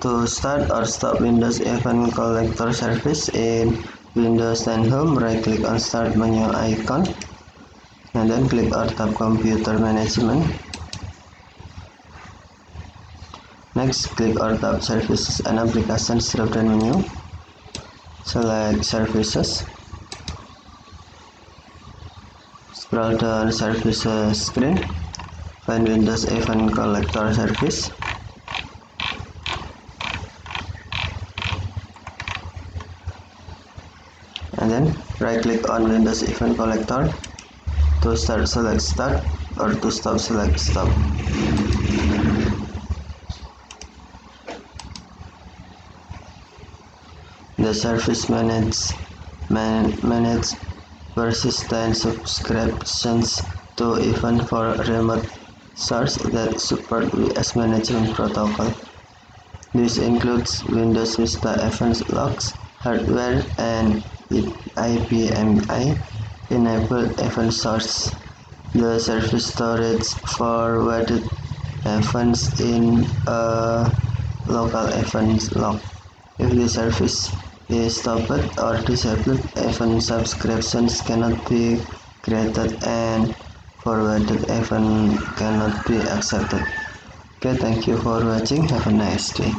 To start or stop Windows Event Collector service in Windows 10 Home, right-click on Start menu icon, and then click or tap Computer Management. Next, click or tap Services and Applications drop-down menu. Select Services. Scroll down Services screen. Find Windows Event Collector service. And then right-click on Windows Event Collector. To start, select Start, or to stop, select Stop. The service manage persistent subscriptions to event for remote source that support WS management protocol. This includes Windows Vista Event Logs, hardware, and IPMI enabled event source. The service storage forwarded events in a local event log. If the service is stopped or disabled, event subscriptions cannot be created and forwarded event cannot be accepted. Okay, thank you for watching. Have a nice day.